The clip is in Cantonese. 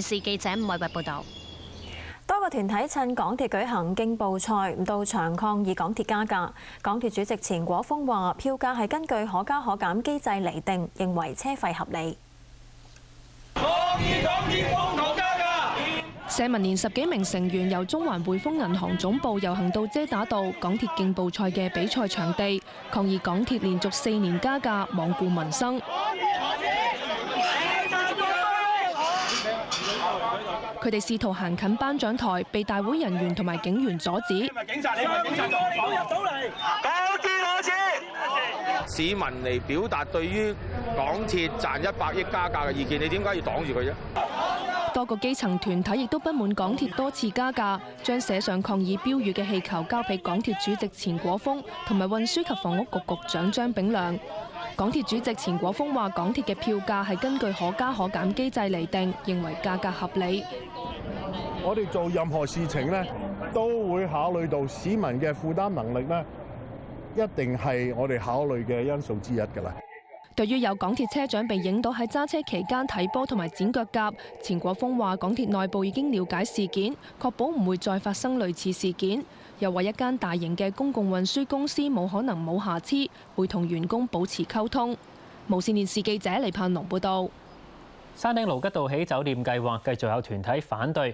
視記者伍偉慧報導。多個團體趁港鐵舉行競步賽到場抗議港鐵加價。港鐵主席錢果豐話：票價係根據可加可減機制釐定，認為車費合理。抗議港鐵瘋狂加價！社民連10幾名成員由中環匯豐銀行總部遊行到遮打道港鐵競步賽嘅比賽場地，抗議港鐵連續4年加價，罔顧民生。佢哋試圖行近頒獎台，被大會人員同埋警員阻止。警察，你唔係警察，你冇入到嚟！港鐵攞錢！市民嚟表達對於港鐵賺100億加價嘅意見，你點解要擋住佢啫？多個基層團體亦都不滿港鐵多次加價，將寫上抗議標語嘅氣球交俾港鐵主席錢果豐同埋運輸及房屋局局長張炳良。港鐵主席錢果豐話：港鐵嘅票價係根據可加可減機制釐定，認為價格合理。我哋做任何事情呢，都會考慮到市民嘅負擔能力呢，一定係我哋考慮嘅因素之一㗎啦。對於有港鐵車長被影到喺揸車期間睇波同埋剪腳甲，錢果豐話：港鐵內部已經了解事件，確保唔會再發生類似事件。又話一間大型嘅公共運輸公司冇可能冇瑕疵，會同員工保持溝通。無線電視記者李盼龍報道。山頂盧吉道起酒店計劃繼續有團體反對，